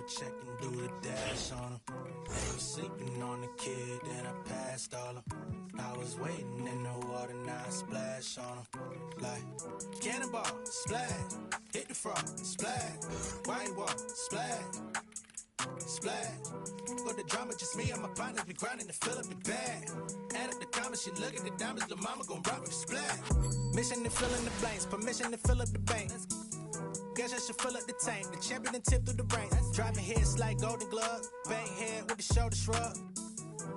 check and do the dash on him. They was sleeping on the kid, then I passed all them. I was waiting in the water, now I splash on them. Like, cannonball, splash, hit the frog, splash, white wall, splash, splash. For the drama, just me and my partners be grinding to fill up the bag. Add up the comments, she look at the diamonds, the mama gon' rock with the splash. Mission to fill in the blanks, permission to fill up the bank. Guess I should fill up the tank, the champion and tip through the ranks. Driving hits like Golden Glove, bang head with the shoulder shrug.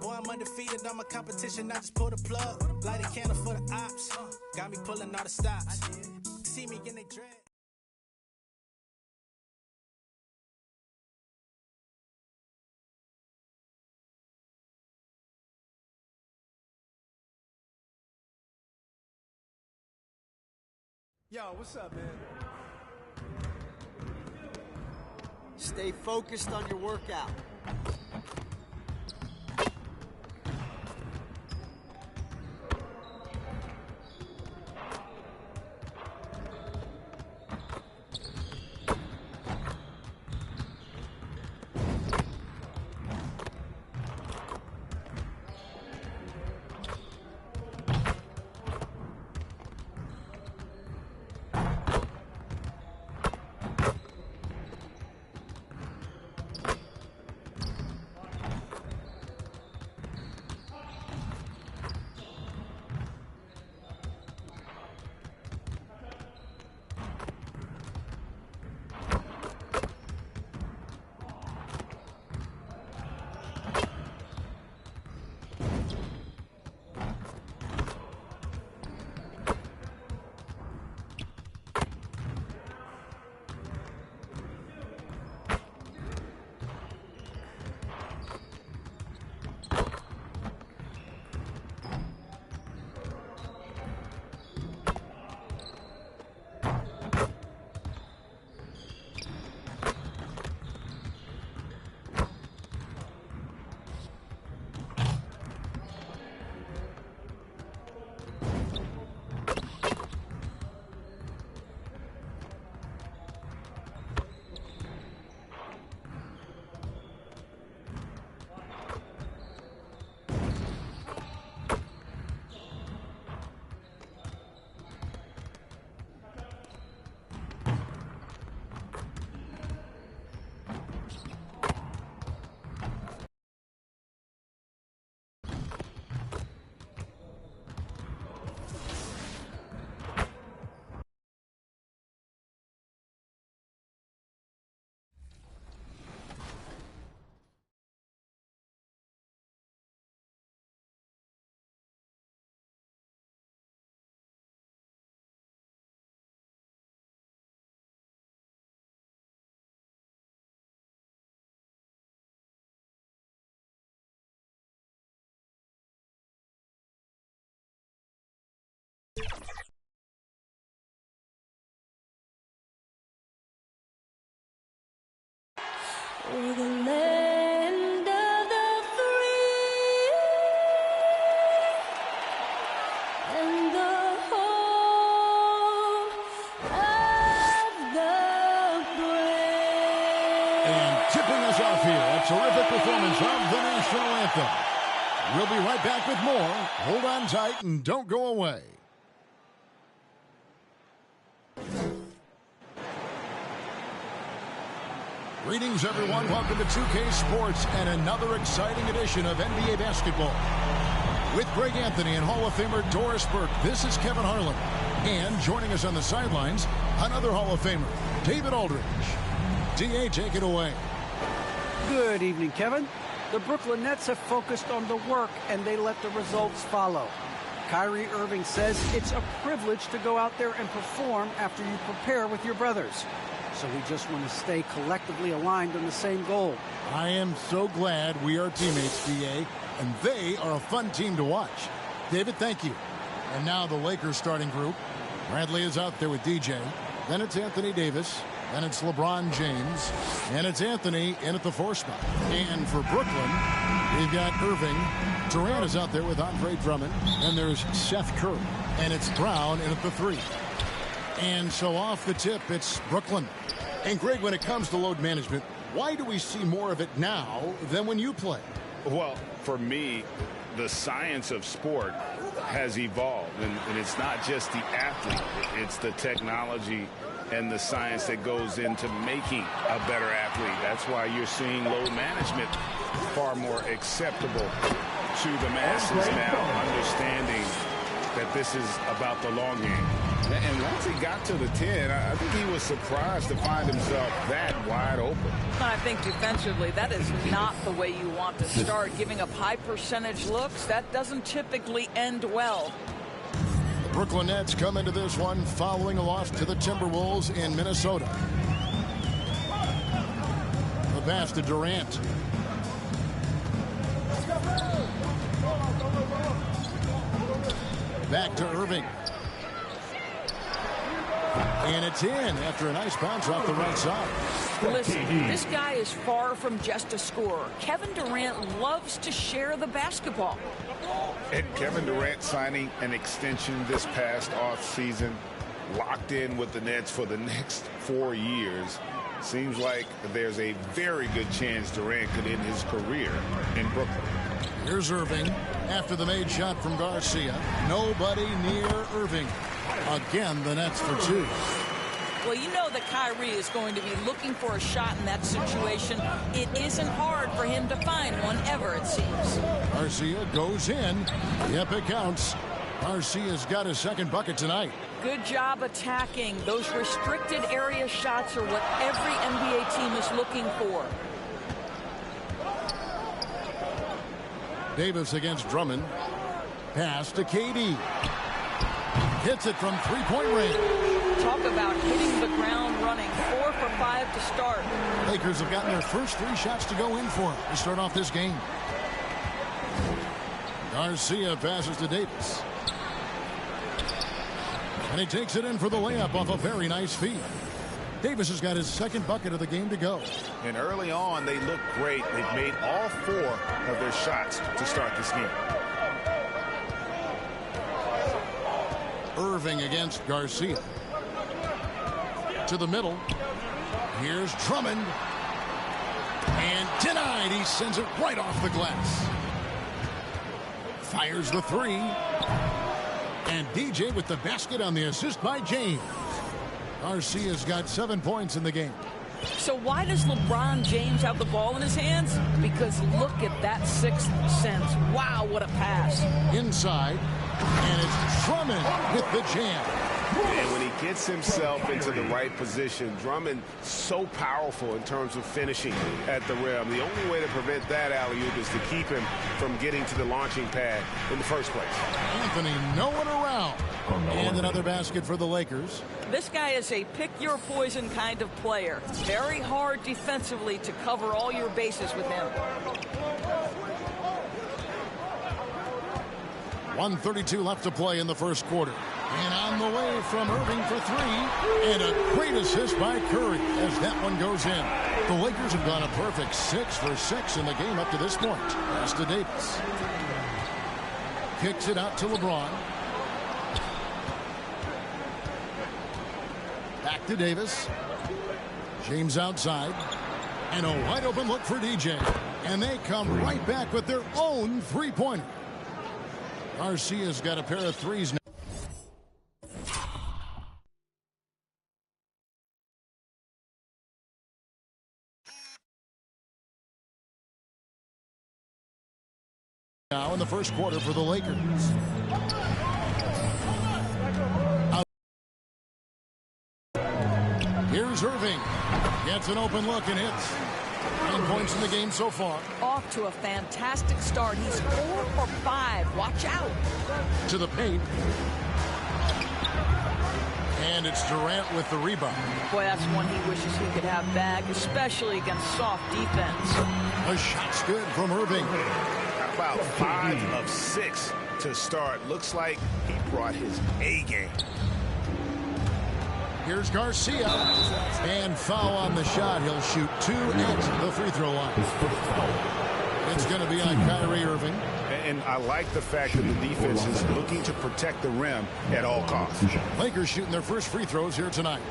Boy, I'm undefeated on my competition, I just pull the plug. Light a candle for the ops, got me pulling all the stops. See me in they dread. Yo, what's up, man? Stay focused on your workout. We're the land of the free and the home of the brave. And tipping us off here, a terrific performance of the national anthem. We'll be right back with more. Hold on tight and don't go away. Greetings, everyone. Welcome to 2K Sports and another exciting edition of NBA basketball. With Greg Anthony and Hall of Famer Doris Burke, this is Kevin Harlan. And joining us on the sidelines, another Hall of Famer, David Aldridge. D.A., take it away. Good evening, Kevin. The Brooklyn Nets have focused on the work, and they let the results follow. Kyrie Irving says it's a privilege to go out there and perform after you prepare with your brothers. So we just want to stay collectively aligned on the same goal. I am so glad we are teammates, D.A., and they are a fun team to watch. David, thank you. And now the Lakers starting group. Bradley is out there with DJ. Then it's Anthony Davis. Then it's LeBron James. And it's Anthony in at the 4 spot. And for Brooklyn, we've got Irving. Durant is out there with Andre Drummond. And there's Seth Curry. And it's Brown in at the 3. And so off the tip, it's Brooklyn. And Greg, when it comes to load management, Why do we see more of it now than when you played? Well, for me, the science of sport has evolved, and it's not just the athlete. It's the technology and the science that goes into making a better athlete. That's why you're seeing load management far more acceptable to the masses now, understanding that this is about the long game. And once he got to the 10, I think he was surprised to find himself that wide open. I think defensively, that is not the way you want to start. Giving up high percentage looks, that doesn't typically end well. The Brooklyn Nets come into this one following a loss to the Timberwolves in Minnesota. The pass to Durant. Back to Irving. And it's in after a nice bounce off the right side. Listen, this guy is far from just a scorer. Kevin Durant loves to share the basketball. And Kevin Durant signing an extension this past offseason, locked in with the Nets for the next 4 years. Seems like there's a very good chance Durant could end his career in Brooklyn. Here's Irving after the made shot from Garcia. Nobody near Irving. Again, the Nets for two. Well, you know that Kyrie is going to be looking for a shot in that situation. It isn't hard for him to find one ever, it seems. Garcia goes in. Yep, it counts. Garcia's got his second bucket tonight. Good job attacking. Those restricted area shots are what every NBA team is looking for. Davis against Drummond. Pass to KD. Hits it from three-point range. Talk about hitting the ground running. 4 for 5 to start. Lakers have gotten their first 3 shots to go in for to start off this game. Garcia passes to Davis. And he takes it in for the layup off a very nice feed. Davis has got his second bucket of the game to go. And early on, they look great. They've made all 4 of their shots to start this game. Irving against Garcia. To the middle. Here's Drummond. And denied. He sends it right off the glass. Fires the 3. And DJ with the basket on the assist by James. Garcia's got 7 points in the game. So why does LeBron James have the ball in his hands? Because look at that 6th sense. Wow, what a pass. Inside. And it's Drummond with the jam. And when he gets himself into the right position, Drummond so powerful in terms of finishing at the rim. The only way to prevent that alley-oop is to keep him from getting to the launching pad in the first place. Anthony, no one around. And another basket for the Lakers. This guy is a pick-your-poison kind of player. Very hard defensively to cover all your bases with him. 1:32 left to play in the first quarter. And on the way from Irving for 3. And a great assist by Curry as that one goes in. The Lakers have gone a perfect 6 for 6 in the game up to this point. Pass to Davis. Kicks it out to LeBron. Back to Davis. James outside. And a wide open look for DJ. And they come right back with their own three-pointer. Garcia's got a pair of threes now. Now in the first quarter for the Lakers. Here's Irving. Gets an open look and hits. 9 points in the game so far. Off to a fantastic start. He's 4 for 5. Watch out. To the paint. And it's Durant with the rebound. Boy, that's one he wishes he could have back, especially against soft defense. A shot's good from Irving. How about 5 of 6 to start? Looks like he brought his A game. Here's Garcia. And foul on the shot. He'll shoot 2 at the free throw line. It's going to be on Kyrie Irving. And I like the fact that the defense is looking to protect the rim at all costs. Lakers shooting their first free throws here tonight.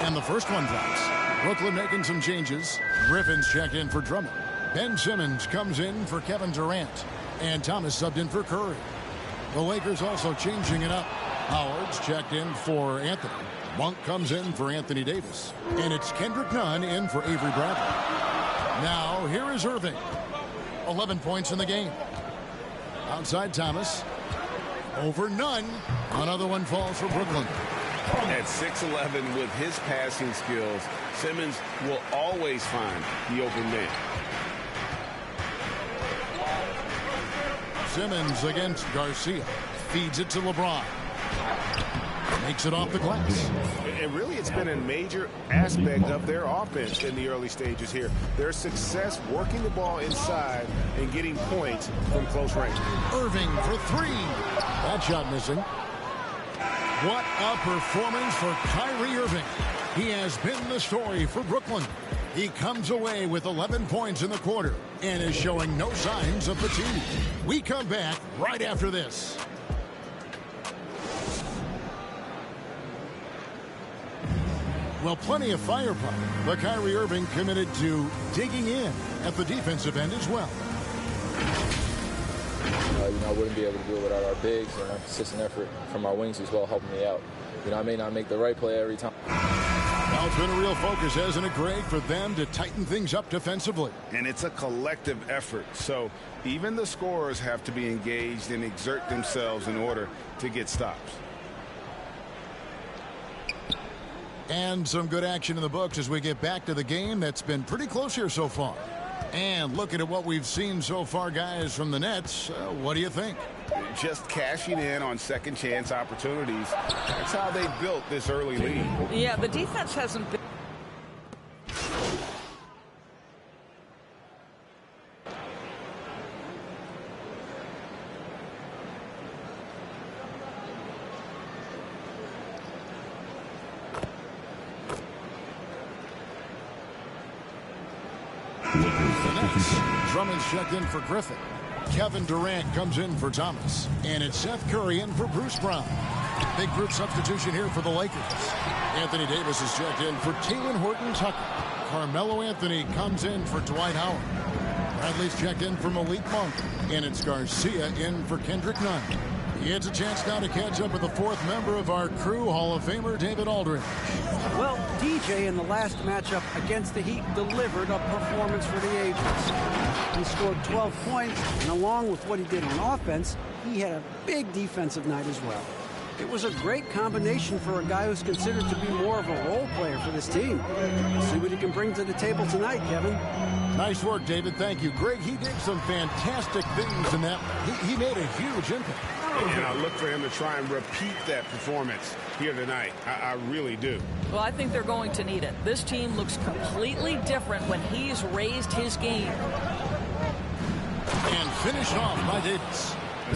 And the first one drops. Brooklyn making some changes. Griffin's checked in for Drummond. Ben Simmons comes in for Kevin Durant. And Thomas subbed in for Curry. The Lakers also changing it up. Howard's checked in for Anthony. Monk comes in for Anthony Davis. And it's Kendrick Nunn in for Avery Bradley. Now, here is Irving. 11 points in the game. Outside Thomas. Over Nunn. Another one falls for Brooklyn. At 6'11" with his passing skills, Simmons will always find the open man. Simmons against Garcia. Feeds it to LeBron. Makes it off the glass. And really, it's been a major aspect of their offense in the early stages here. Their success working the ball inside and getting points from close range. Irving for three. That shot missing. What a performance for Kyrie Irving. He has been the story for Brooklyn. He comes away with 11 points in the quarter and is showing no signs of fatigue. We come back right after this. Well, plenty of firepower, but Kyrie Irving committed to digging in at the defensive end as well. I wouldn't be able to do it without our bigs and our consistent effort from our wings as well, helping me out. I may not make the right play every time. Now it's been a real focus, hasn't it, Greg, for them to tighten things up defensively? And it's a collective effort, so even the scorers have to be engaged and exert themselves in order to get stops. And some good action in the books as we get back to the game that's been pretty close here so far. And looking at what we've seen so far, guys, from the Nets, what do you think? Just cashing in on second chance opportunities. That's how they built this early lead. Yeah, the defense hasn't been. Drummond's checked in for Griffin. Kevin Durant comes in for Thomas. And it's Seth Curry in for Bruce Brown. Big group substitution here for the Lakers. Anthony Davis is checked in for Talen Horton-Tucker. Carmelo Anthony comes in for Dwight Howard. Bradley's checked in for Malik Monk. And it's Garcia in for Kendrick Nunn. He gets a chance now to catch up with the fourth member of our crew, Hall of Famer David Aldridge. Well, DJ in the last matchup against the Heat delivered a performance for the ages. He scored 12 points, and along with what he did on offense, he had a big defensive night as well. It was a great combination for a guy who's considered to be more of a role player for this team. See what he can bring to the table tonight, Kevin. Nice work, David. Thank you. Greg, he did some fantastic things in that. He made a huge impact. And I look for him to try and repeat that performance here tonight. I really do. Well, I think they're going to need it. This team looks completely different when he's raised his game. And finished off by Davis.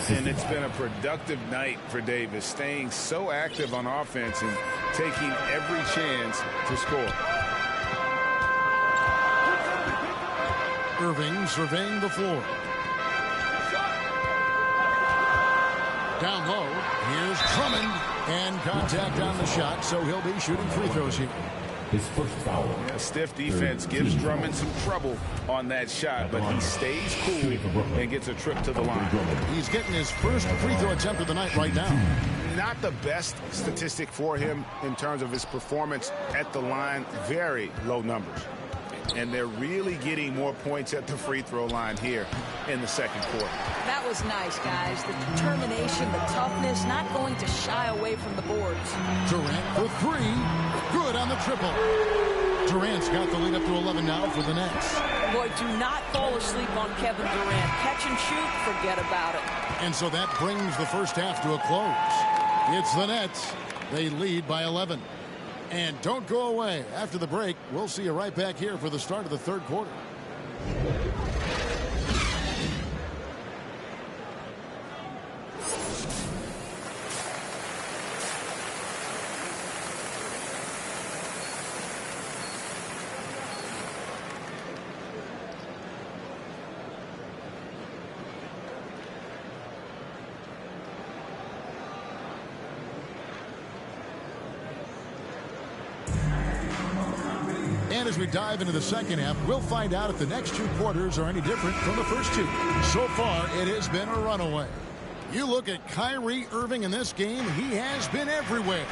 And it's been a productive night for Davis, staying so active on offense and taking every chance to score. Irving surveying the floor. Down low, here's Drummond, and contact on the shot, so he'll be shooting free throws here. His first foul. Yeah, stiff defense gives Drummond some trouble on that shot, but he stays cool and gets a trip to the line. He's getting his first free throw attempt of the night right now. Not the best statistic for him in terms of his performance at the line. Very low numbers. And they're really getting more points at the free throw line here in the second quarter. That was nice, guys. The determination, the toughness, not going to shy away from the boards. Durant for three. Good on the triple. Durant's got the lead up to 11 now for the Nets. Boy, do not fall asleep on Kevin Durant. Catch and shoot, forget about it. And so that brings the first half to a close. It's the Nets. They lead by 11. And don't go away. After the break, we'll see you right back here for the start of the third quarter. And as we dive into the second half, we'll find out if the next 2 quarters are any different from the first 2. So far, it has been a runaway. You look at Kyrie Irving in this game, he has been everywhere.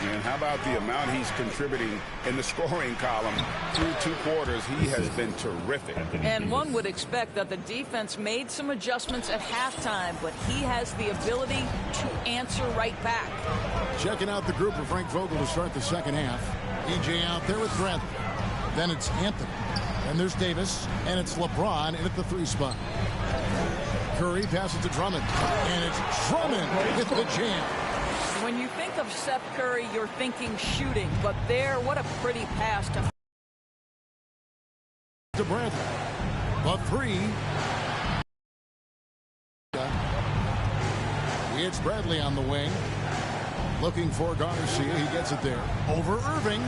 And how about the amount he's contributing in the scoring column through 2 quarters? He has been terrific. And one would expect that the defense made some adjustments at halftime, but he has the ability to answer right back. Checking out the group of Frank Vogel to start the second half. EJ out there with Bradley. Then it's Anthony. And there's Davis. And it's LeBron in at the 3 spot. Curry passes to Drummond. And it's Drummond with the jam. When you think of Seth Curry, you're thinking shooting. But there, what a pretty pass to Bradley. The 3. It's Bradley on the wing. Looking for Garcia. He gets it there. Over Irving.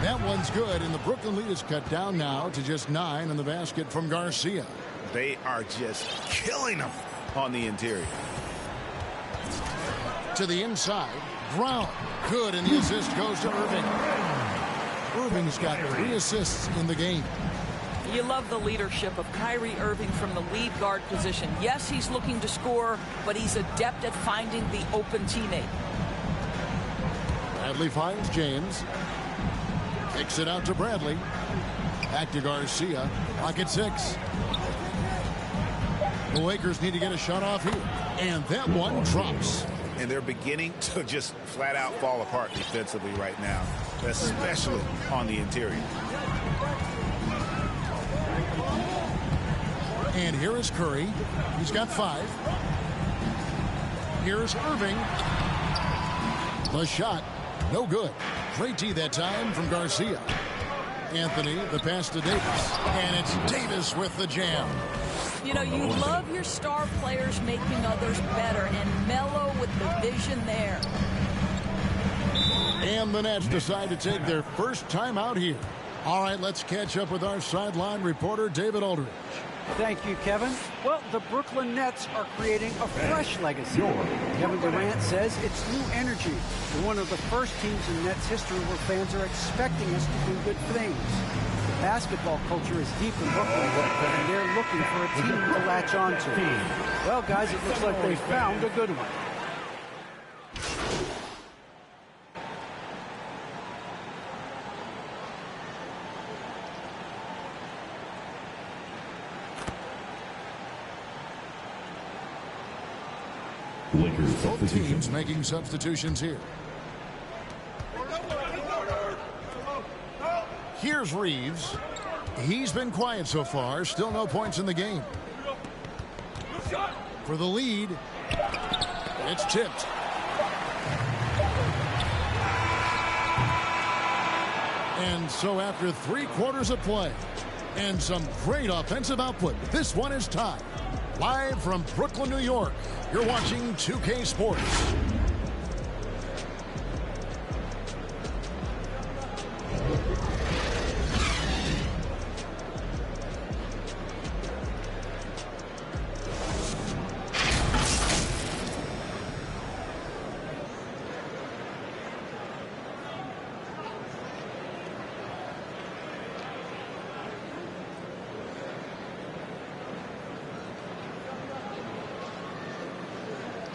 That one's good, and the Brooklyn lead is cut down now to just 9 in the basket from Garcia. They are just killing them on the interior. To the inside. Brown. Good, and the assist goes to Irving. Irving's got 3 assists in the game. You love the leadership of Kyrie Irving from the lead guard position. Yes, he's looking to score, but he's adept at finding the open teammate. Bradley finds James. Kicks it out to Bradley. Back to Garcia. Pocket 6. The Lakers need to get a shot off here. And that one drops. And they're beginning to just flat out fall apart defensively right now, especially on the interior. And here is Curry. He's got 5. Here's Irving. The shot. No good. Great D that time from Garcia. Anthony, the pass to Davis. And it's Davis with the jam. You know, you love your star players making others better, and Melo with the vision there. And the Nets decide to take their first time out here. All right, let's catch up with our sideline reporter, David Aldridge. Thank you, Kevin. Well, the Brooklyn Nets are creating a fresh legacy. Kevin Durant says it's new energy. We're one of the first teams in Nets history where fans are expecting us to do good things. The basketball culture is deep in Brooklyn, and they're looking for a team to latch on to. Well, guys, it looks like they found a good one. Both teams making substitutions here. Here's Reeves. He's been quiet so far. Still no points in the game. For the lead, it's tipped. And so after 3 quarters of play and some great offensive output, this one is tied. Live from Brooklyn, New York, you're watching 2K Sports.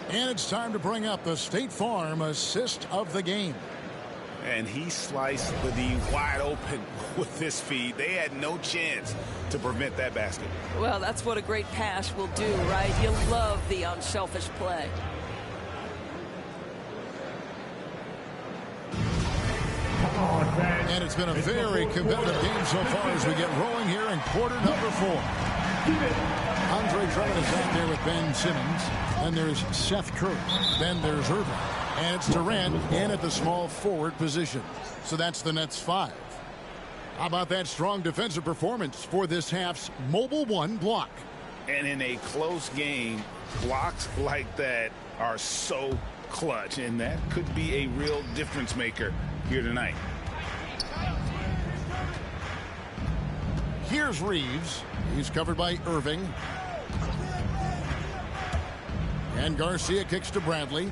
And it's time to bring up the State Farm assist of the game. And he sliced the D wide open with this feed. They had no chance to prevent that basket. Well, that's what a great pass will do, right? You love the unselfish play. And it's been a very competitive game so far as we get rolling here in quarter number 4. Andre Drummond is out there with Ben Simmons. Then there's Seth Curry. Then there's Irving. And it's Durant in at the small forward position. So that's the Nets 5. How about that strong defensive performance for this half's Mobile One block? And in a close game, blocks like that are so clutch. And that could be a real difference maker here tonight. Here's Reeves. He's covered by Irving. And Garcia kicks to Bradley.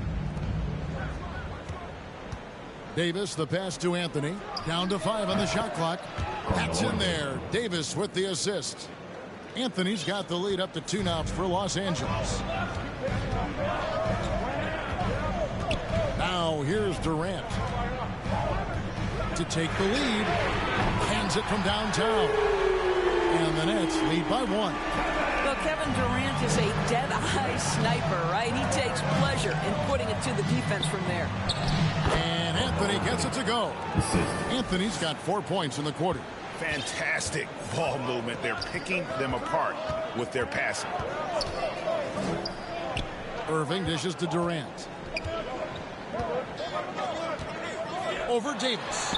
Davis, the pass to Anthony. Down to 5 on the shot clock. That's in there. Davis with the assist. Anthony's got the lead up to 2 now for Los Angeles. Now here's Durant to take the lead. Hands it from downtown. And the Nets lead by 1. Well, Kevin Durant is a dead-eye sniper, right? He takes pleasure in putting it to the defense from there. And Anthony gets it to go. Anthony's got 4 points in the quarter. Fantastic ball movement. They're picking them apart with their passing. Irving dishes to Durant. Over Davis.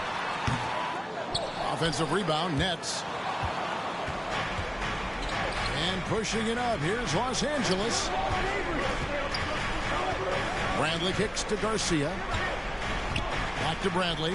Offensive rebound, Nets. And pushing it up. Here's Los Angeles. Bradley kicks to Garcia. Back to Bradley.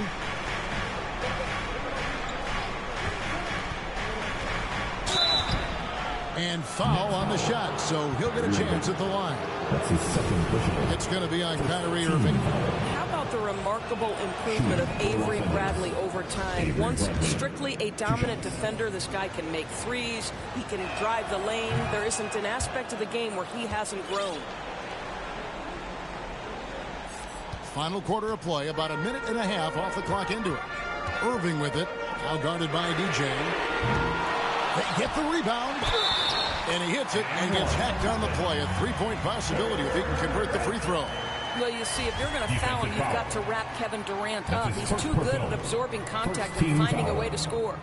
And foul on the shot, so he'll get a chance at the line. That's his second pushable. It's going to be on Kyrie Irving. How about the remarkable improvement of Avery Bradley over time? Once strictly a dominant defender, this guy can make threes. He can drive the lane. There isn't an aspect of the game where he hasn't grown. Final quarter of play, about 1.5 minutes off the clock into it. Irving with it, now guarded by DJ. They get the rebound, and he hits it and gets hacked on the play. A 3-point possibility if he can convert the free throw. Well, you see, if you're going to foul him, you've got to wrap Kevin Durant up. He's too good at absorbing contact and finding a way to score.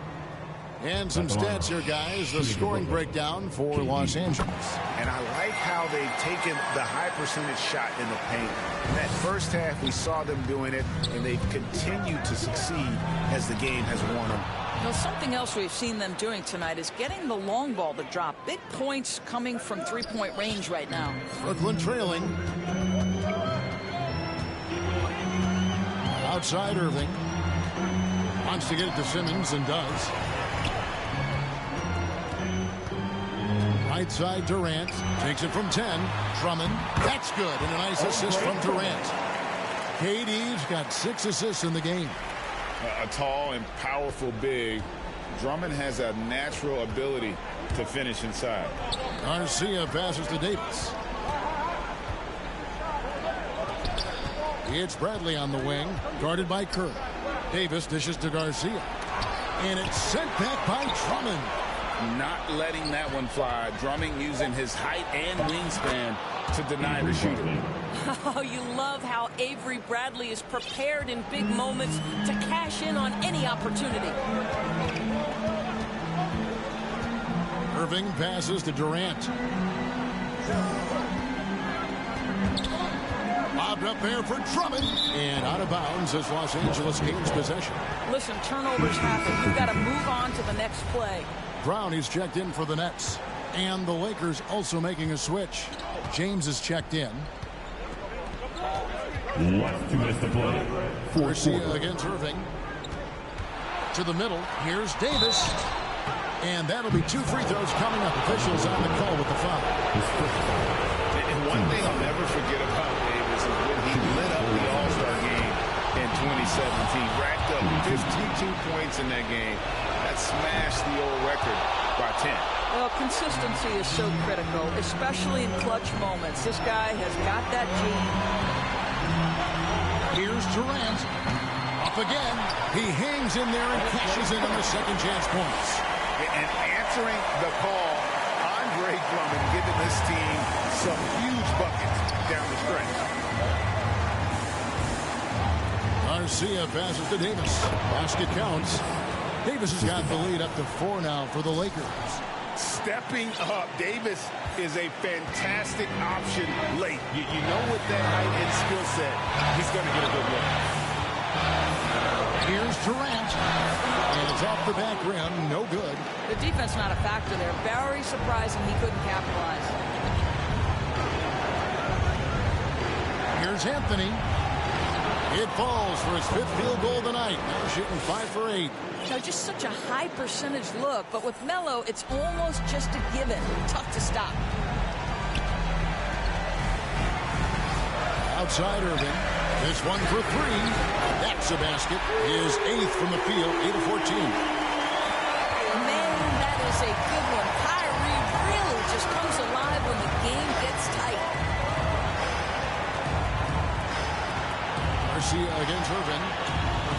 And some stats here, guys. The scoring breakdown for Los Angeles. And I like how they've taken the high percentage shot in the paint. In that first half, we saw them doing it, and they've continued to succeed as the game has worn on. Now, something else we've seen them doing tonight is getting the long ball to drop. Big points coming from three-point range right now. Brooklyn trailing. Outside Irving. Wants to get it to Simmons and does. Right side Durant. Takes it from 10. Drummond. That's good. And a nice assist from Durant. KD's got 6 assists in the game. A tall and powerful big. Drummond has a natural ability to finish inside. Garcia passes to Davis. It's Bradley on the wing, guarded by Kerr. Davis dishes to Garcia. And it's sent back by Drummond. Not letting that one fly. Drummond using his height and wingspan to deny the shooter. Oh, you love how Avery Bradley is prepared in big moments to cash in on any opportunity. Irving passes to Durant. Lobbed up there for Drummond. And out of bounds as Los Angeles gains possession. Listen, turnovers happen. You've got to move on to the next play. Brownie's checked in for the Nets. And the Lakers also making a switch. James is checked in. Last 2 minutes to play. Garcia against Irving. To the middle. Here's Davis. And that'll be 2 free throws coming up. Officials on the call with the foul. And one thing I'll never forget about Davis is when he lit up the All-Star game in 2017. Racked up 52 points in that game. That smashed the old record by 10. Well, consistency is so critical, especially in clutch moments. This guy has got that gene. Here's Durant. Up again. He hangs in there and cashes in on the second chance points. And answering the call, Andre Drummond giving this team some huge buckets down the stretch. Garcia passes to Davis. Basket counts. Davis has got the lead up to 4 now for the Lakers. Stepping up, Davis is a fantastic option late. You know with that height and skill set, he's going to get a good look. Here's Durant. And it's off the back rim. No good. The defense not a factor there. Very surprising he couldn't capitalize. Here's Anthony. It falls for his 5th field goal tonight. Now shooting 5 for 8. You know, just such a high percentage look. But with Melo, it's almost just a given. Tough to stop. Outside Irving. This one for 3. That makes a basket. His 8th from the field, 8 of 14. Man, that is a good one. Kyrie really just comes alive when the game gets tight. Garcia against Irvin.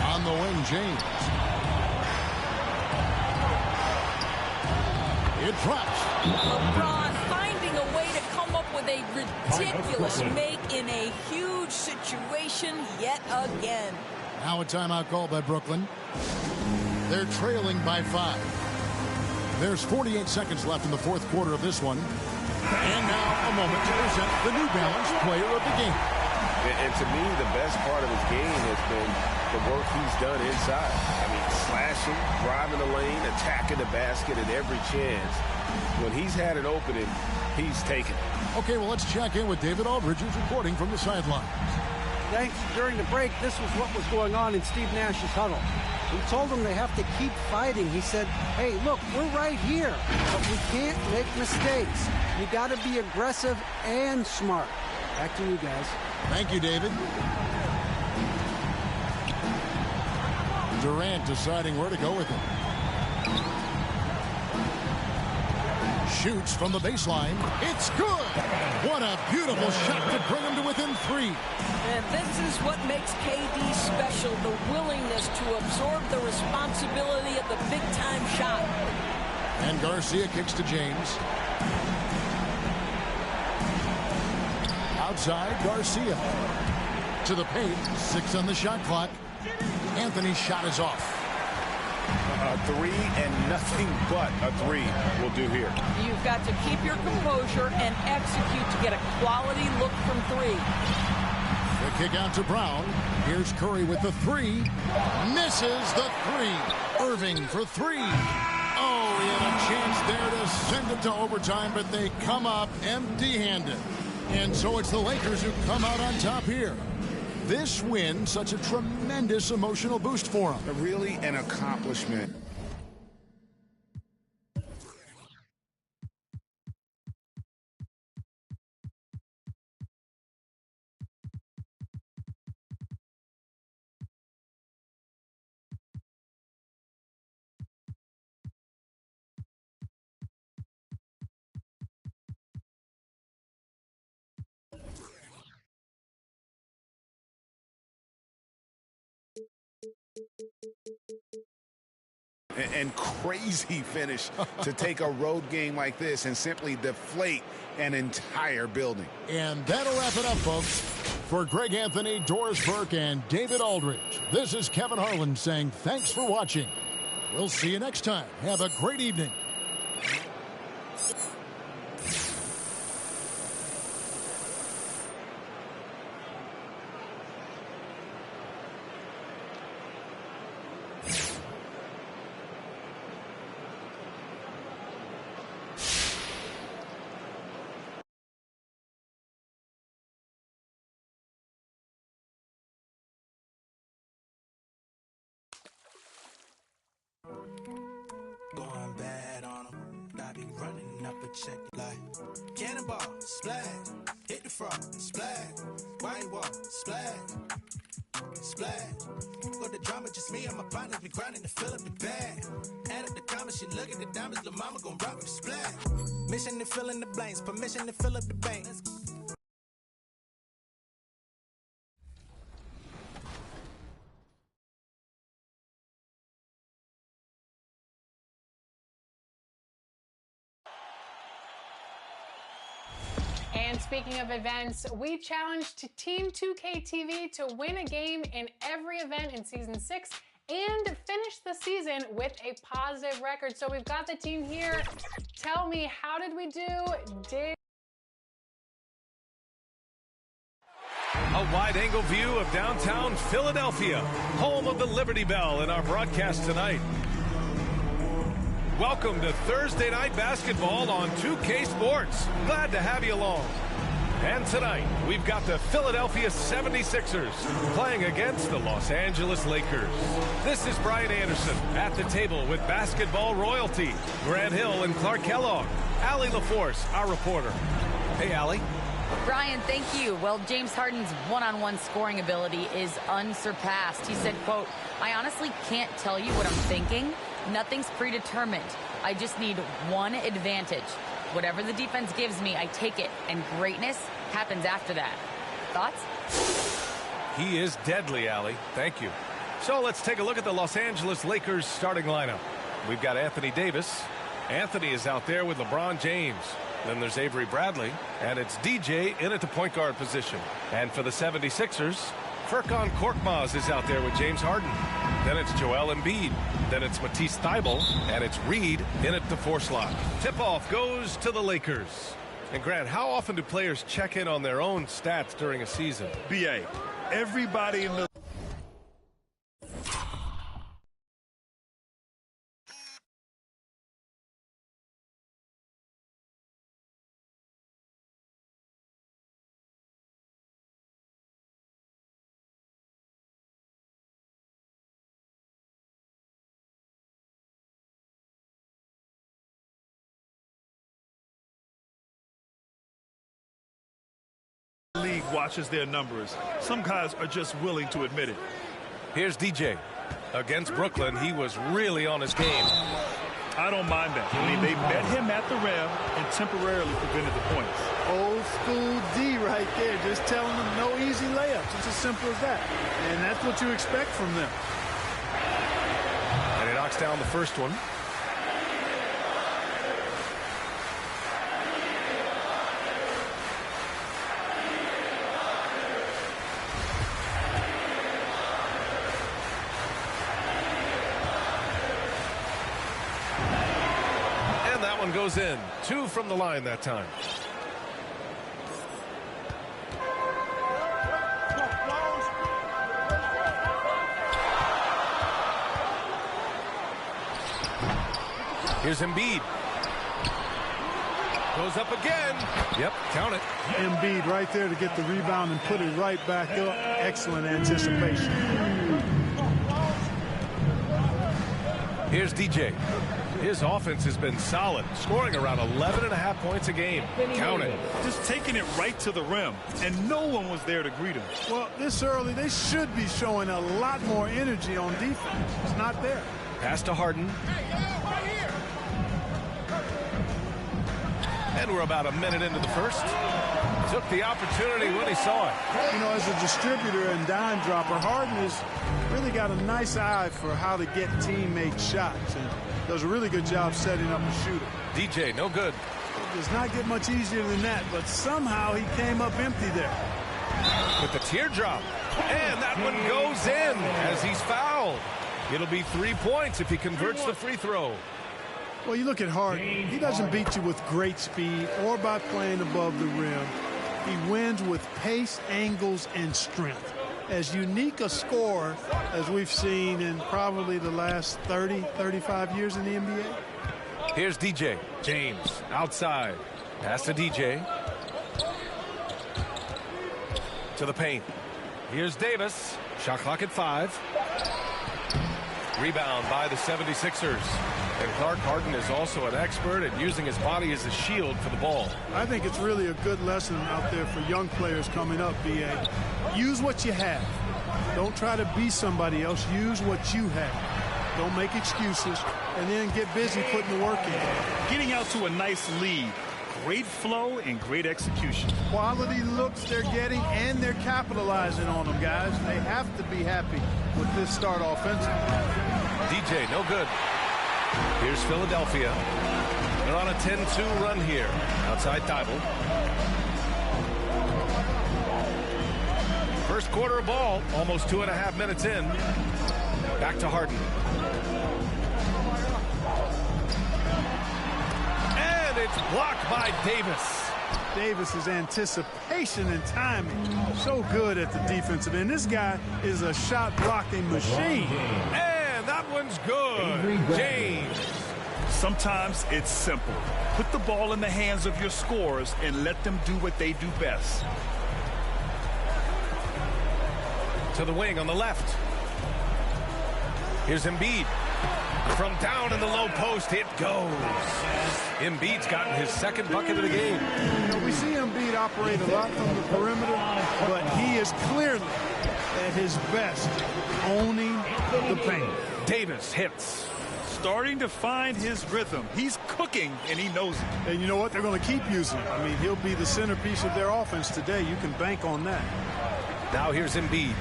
On the wing, James. It drops. LeBron finding a way to come up with a ridiculous make in a huge situation yet again. Now a timeout called by Brooklyn. They're trailing by 5. There's 48 seconds left in the fourth quarter of this one. And now a moment to present the New Balance Player of the Game. And to me, the best part of his game has been the work he's done inside. I mean, slashing, driving the lane, attacking the basket at every chance. When he's had an opening, he's taken it. Okay, well, let's check in with David Aldridge, who's reporting from the sidelines. Thanks. During the break, this was what was going on in Steve Nash's huddle. He told them they have to keep fighting. He said, hey, look, we're right here, but we can't make mistakes. You got to be aggressive and smart. Back to you guys. Thank you, David. Durant deciding where to go with it. Shoots from the baseline. It's good. What a beautiful shot to bring him to within 3. And this is what makes KD special, the willingness to absorb the responsibility of the big-time shot. And Garcia kicks to James. Outside, Garcia. To the paint, 6 on the shot clock. Anthony's shot is off. A 3 and nothing but a 3 will do here. You've got to keep your composure and execute to get a quality look from 3. The kick out to Brown. Here's Curry with the 3. Misses the 3. Irving for 3. Oh, he had a chance there to send it to overtime, but they come up empty-handed. And so it's the Lakers who come out on top here. This win, such a tremendous emotional boost for them. Really an accomplishment. And crazy finish to take a road game like this and simply deflate an entire building. And that'll wrap it up, folks. For Greg Anthony, Doris Burke, and David Aldridge, this is Kevin Harlan saying thanks for watching. We'll see you next time. Have a great evening. Going bad on them. I be running up a check like cannonball, splash, hit the front, splash, white wall, splash, splash. Got the drama, just me and my partners be grinding to fill up the bag. Add up the comments, she look at the diamonds, the mama gon' rock with the splash. Mission to fill in the blanks, permission to fill up the bank. And speaking of events, we challenged Team 2K TV to win a game in every event in Season 6 and finish the season with a positive record. So we've got the team here. Tell me, how did we do? A wide-angle view of downtown Philadelphia, home of the Liberty Bell in our broadcast tonight. Welcome to Thursday Night Basketball on 2K Sports. Glad to have you along. And tonight, we've got the Philadelphia 76ers playing against the Los Angeles Lakers. This is Brian Anderson at the table with basketball royalty. Grant Hill and Clark Kellogg. Allie LaForce, our reporter. Hey, Allie. Brian, thank you. Well, James Harden's one-on-one scoring ability is unsurpassed. He said, quote, "I honestly can't tell you what I'm thinking. Nothing's predetermined. I just need one advantage. Whatever the defense gives me, I take it, and greatness happens after that." Thoughts? He is deadly, Allie. Thank you. So let's take a look at the Los Angeles Lakers starting lineup. We've got Anthony Davis. Anthony is out there with LeBron James. Then there's Avery Bradley, and it's DJ in at the point guard position. And for the 76ers, Furkan Korkmaz is out there with James Harden. Then it's Joel Embiid. Then it's Matisse Thybulle, and it's Reed in at the 4 slot. Tip-off goes to the Lakers. And Grant, how often do players check in on their own stats during a season? BA, everybody in the league watches their numbers. Some guys are just willing to admit it. Here's DJ. Against Brooklyn, he was really on his game. I don't mind that. I mean, they met him at the rim and temporarily prevented the points. Old school D right there, just telling them no easy layups. It's as simple as that. And that's what you expect from them. And he knocks down the first one. Goes in. 2 from the line that time. Here's Embiid. Goes up again. Yep, count it. Embiid right there to get the rebound and put it right back up. Excellent anticipation. Here's DJ. His offense has been solid, scoring around 11.5 points a game. Count it. Just taking it right to the rim, and no one was there to greet him. Well, this early, they should be showing a lot more energy on defense. It's not there. Pass to Harden. And we're about a minute into the first. Took the opportunity when he saw it. You know, as a distributor and dime dropper, Harden has really got a nice eye for how to get teammate shots. And does a really good job setting up a shooter. DJ, no good. It does not get much easier than that, but somehow he came up empty there. With the teardrop. And that one goes in as he's fouled. It'll be 3 points if he converts the free throw. Well, you look at Harden. He doesn't beat you with great speed or by playing above the rim. He wins with pace, angles, and strength. As unique a scorer as we've seen in probably the last 30, 35 years in the NBA. Here's DJ. James outside. Pass to DJ. To the paint. Here's Davis. Shot clock at 5. Rebound by the 76ers. And Clark Harden is also an expert at using his body as a shield for the ball. I think it's really a good lesson out there for young players coming up, B.A. Use what you have. Don't try to be somebody else. Use what you have. Don't make excuses. And then get busy putting the work in. Getting out to a nice lead. Great flow and great execution. Quality looks they're getting, and they're capitalizing on them, guys. They have to be happy with this start offensively. DJ, no good. Here's Philadelphia. They're on a 10-2 run here. Outside Thybulle. First quarter of ball, almost 2.5 minutes in. Back to Harden. And it's blocked by Davis. Davis's anticipation and timing. So good at the defensive end. This guy is a shot blocking machine. And that one's good. James. Sometimes it's simple. Put the ball in the hands of your scorers and let them do what they do best. To the wing on the left. Here's Embiid. From down in the low post, it goes. Embiid's gotten his second bucket of the game. You know, we see Embiid operate a lot from the perimeter, but he is clearly at his best owning the paint. Davis hits. Starting to find his rhythm. He's cooking, and he knows it. And you know what? They're going to keep using him. I mean, he'll be the centerpiece of their offense today. You can bank on that. Now here's Embiid.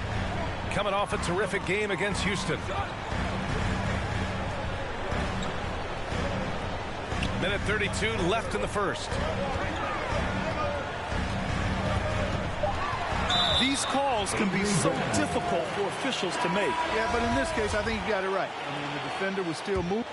Coming off a terrific game against Houston. Minute 32 left in the first. These calls can be so difficult for officials to make. Yeah, but in this case, I think you got it right. I mean, the defender was still moving.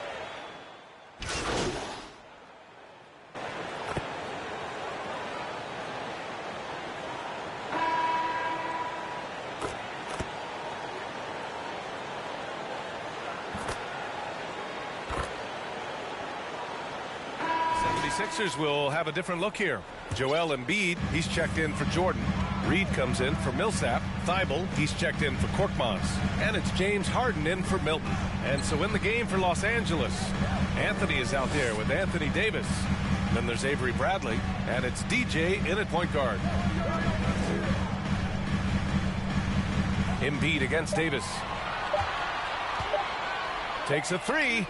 Sixers will have a different look here. Joel Embiid, he's checked in for Jordan. Reed comes in for Millsap. Thibault, he's checked in for Korkmaz. And it's James Harden in for Milton. And so in the game for Los Angeles, Anthony is out there with Anthony Davis. Then there's Avery Bradley, and it's DJ in at point guard. Embiid against Davis. Takes a three.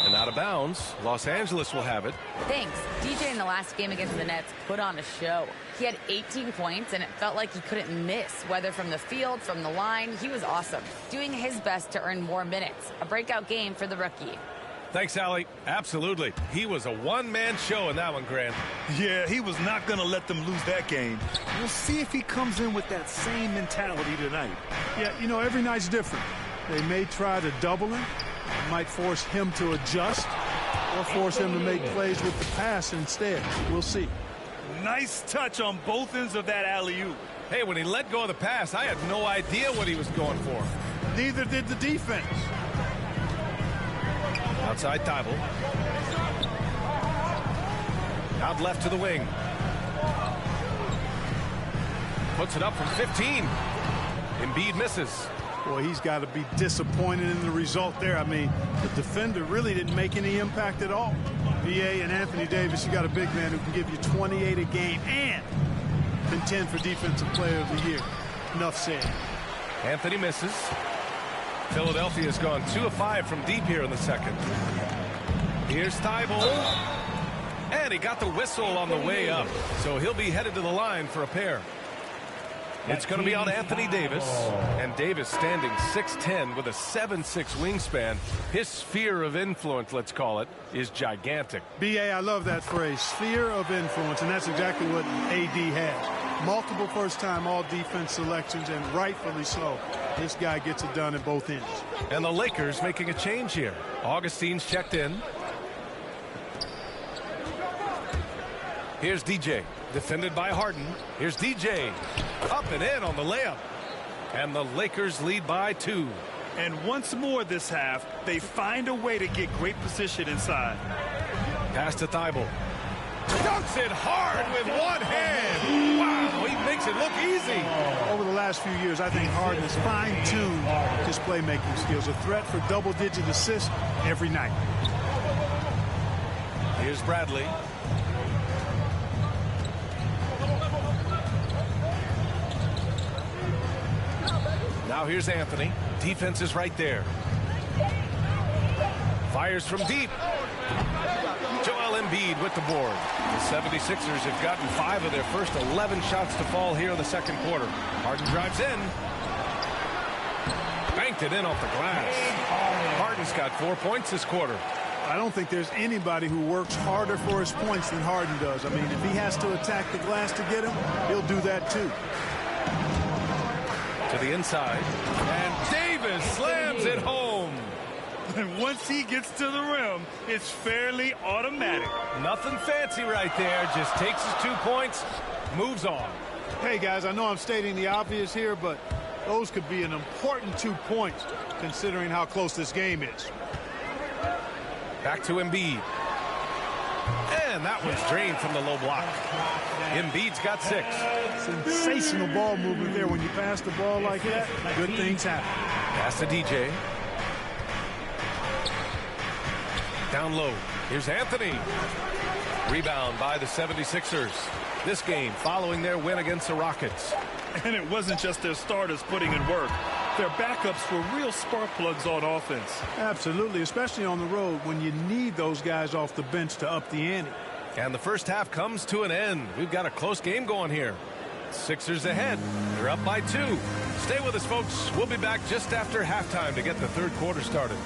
And out of bounds. Los Angeles will have it. Thanks. DJ in the last game against the Nets put on a show. He had 18 points, and it felt like he couldn't miss, whether from the field, from the line. He was awesome, doing his best to earn more minutes. A breakout game for the rookie. Thanks, Allie. Absolutely. He was a one-man show in that one, Grant. Yeah, he was not going to let them lose that game. We'll see if he comes in with that same mentality tonight. Yeah, you know, every night's different. They may try to double him. Might force him to adjust or force him to make plays with the pass instead. We'll see. Nice touch on both ends of that alley-oop. Hey, when he let go of the pass, I had no idea what he was going for. Neither did the defense. Outside Thibault. Out left to the wing. Puts it up from 15. Embiid misses. Boy, he's got to be disappointed in the result there. I mean, the defender really didn't make any impact at all. VA and Anthony Davis, you got a big man who can give you 28 a game and contend for Defensive Player of the Year. Enough said. Anthony misses. Philadelphia's gone 2 of 5 from deep here in the second. Here's Thibault. And he got the whistle on the way up. So he'll be headed to the line for a pair. It's going to be on Anthony Davis. And Davis standing 6'10 with a 7'6 wingspan. His sphere of influence, let's call it, is gigantic. B.A., I love that phrase, sphere of influence, and that's exactly what A.D. has. Multiple first-time all-defense selections, and rightfully so. This guy gets it done at both ends. And the Lakers making a change here. Augustine's checked in. Here's DJ. Defended by Harden. Here's DJ. Up and in on the layup. And the Lakers lead by 2. And once more this half, they find a way to get great position inside. Pass to Thibault. Dunks it hard with one hand. Wow, he makes it look easy. Over the last few years, I think Harden has fine-tuned his playmaking skills. A threat for double-digit assists every night. Here's Bradley. Now here's Anthony. Defense is right there. Fires from deep. Joel Embiid with the board. The 76ers have gotten 5 of their first 11 shots to fall here in the second quarter. Harden drives in. Banked it in off the glass. Harden's got 4 points this quarter. I don't think there's anybody who works harder for his points than Harden does. I mean, if he has to attack the glass to get him, he'll do that too. To the inside. And Davis slams it home. And once he gets to the rim, it's fairly automatic. Nothing fancy right there. Just takes his 2 points, moves on. Hey, guys, I know I'm stating the obvious here, but those could be an important 2 points considering how close this game is. Back to Embiid. And that one's drained from the low block. Embiid's got 6. Sensational ball movement there. When you pass the ball like that, good things happen. Pass to DJ. Down low. Here's Anthony. Rebound by the 76ers. This game following their win against the Rockets. And it wasn't just their starters putting in work. Their backups were real spark plugs on offense. Absolutely, especially on the road when you need those guys off the bench to up the ante. And the first half comes to an end. We've got a close game going here. Sixers ahead. They're up by 2. Stay with us, folks. We'll be back just after halftime to get the third quarter started.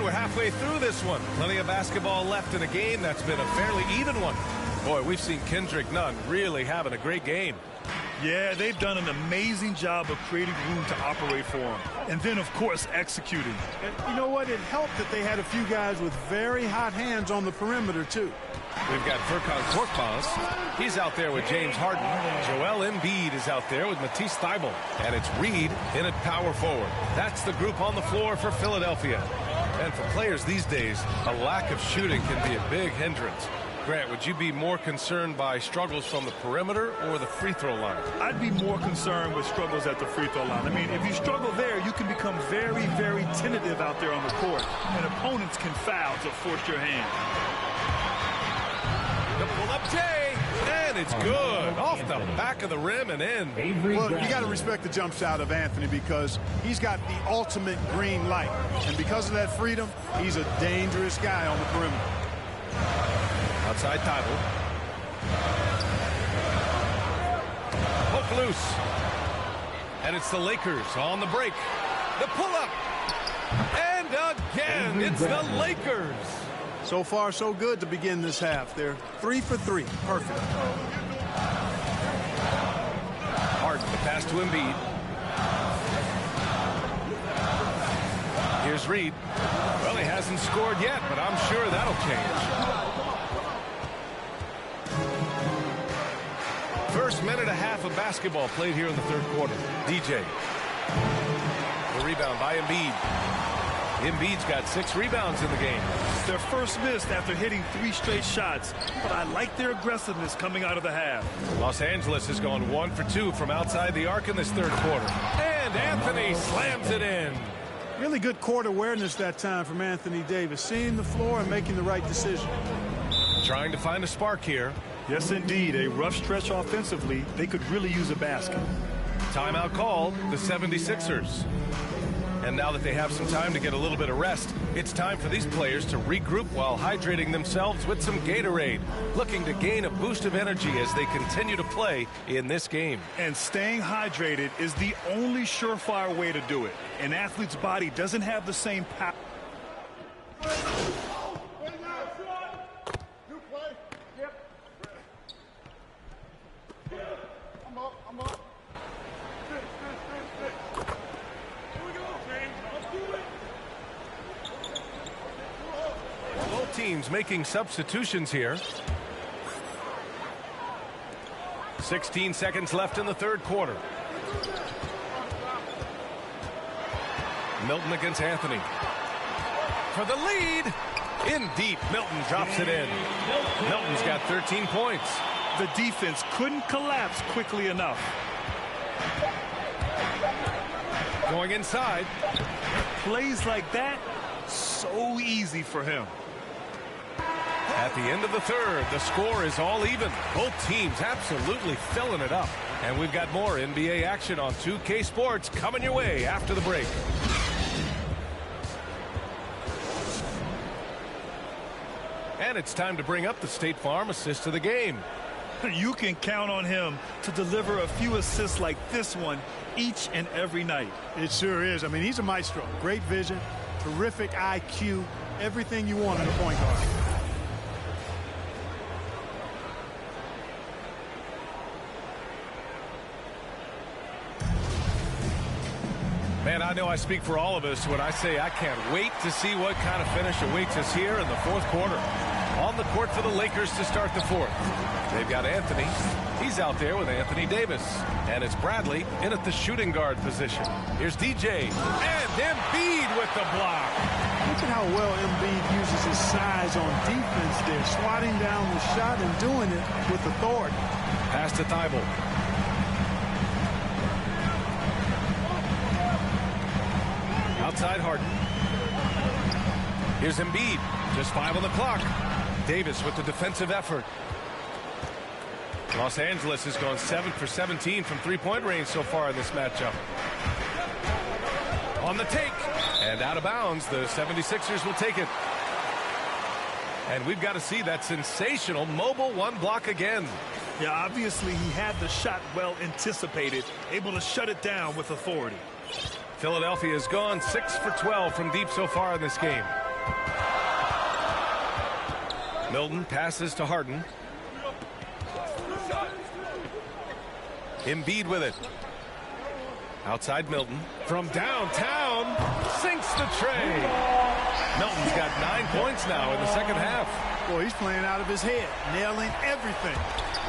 We're halfway through this one. Plenty of basketball left in a game that's been a fairly even one. Boy, we've seen Kendrick Nunn really having a great game. Yeah, they've done an amazing job of creating room to operate for him. And then, of course, executing. And you know what? It helped that they had a few guys with very hot hands on the perimeter, too. We've got Furkan Korkmaz. He's out there with James Harden. Joel Embiid is out there with Matisse Thybulle. And it's Reed in at power forward. That's the group on the floor for Philadelphia. And for players these days, a lack of shooting can be a big hindrance. Grant, would you be more concerned by struggles from the perimeter or the free throw line? I'd be more concerned with struggles at the free throw line. I mean, if you struggle there, you can become very, very tentative out there on the court. And opponents can foul to force your hand. The pull-up J, and it's good. Off the back of the rim and in. Well, you got to respect the jump shot of Anthony because he's got the ultimate green light. And because of that freedom, he's a dangerous guy on the perimeter. Outside Thybulle. Hook loose. And it's the Lakers on the break. The pull-up. And again, it's the Lakers. So far, so good to begin this half. They're 3 for 3. Perfect. Harden, the pass to Embiid. Here's Reed. Well, he hasn't scored yet, but I'm sure that'll change. First minute and a half of basketball played here in the third quarter. DJ. The rebound by Embiid. Embiid's got 6 rebounds in the game. Their first miss after hitting 3 straight shots, but I like their aggressiveness coming out of the half. Los Angeles has gone 1 for 2 from outside the arc in this third quarter. And Anthony slams it in. Really good court awareness that time from Anthony Davis, seeing the floor and making the right decision. Trying to find a spark here. Yes, indeed. A rough stretch offensively. They could really use a basket. Timeout called, the 76ers. And now that they have some time to get a little bit of rest, it's time for these players to regroup while hydrating themselves with some Gatorade, looking to gain a boost of energy as they continue to play in this game. And staying hydrated is the only surefire way to do it. An athlete's body doesn't have the same power. Teams making substitutions here. 16 seconds left in the third quarter. Milton against Anthony. For the lead. In deep. Milton drops it in. Milton's got 13 points. The defense couldn't collapse quickly enough. Going inside. Plays like that, so easy for him. At the end of the third, the score is all even. Both teams absolutely filling it up. And we've got more NBA action on 2K Sports coming your way after the break. And it's time to bring up the State Farm assist of the game. You can count on him to deliver a few assists like this one each and every night. It sure is. I mean, he's a maestro. Great vision, terrific IQ, everything you want in a point guard. Man, I know I speak for all of us when I say I can't wait to see what kind of finish awaits us here in the fourth quarter. On the court for the Lakers to start the fourth. They've got Anthony. He's out there with Anthony Davis. And it's Bradley in at the shooting guard position. Here's DJ. And Embiid with the block. Look at how well Embiid uses his size on defense there, swatting down the shot and doing it with authority. Pass to Thibault. Outside Harden. Here's Embiid. Just 5 on the clock. Davis with the defensive effort. Los Angeles has gone 7 for 17 from three-point range so far in this matchup. On the take. And out of bounds. The 76ers will take it. And we've got to see that sensational mobile one block again. Yeah, obviously he had the shot well anticipated, able to shut it down with authority. Philadelphia has gone 6 for 12 from deep so far in this game. Milton passes to Harden. Embiid with it. Outside Milton. From downtown, sinks the tray. Milton's got 9 points now in the second half. Boy, he's playing out of his head, nailing everything.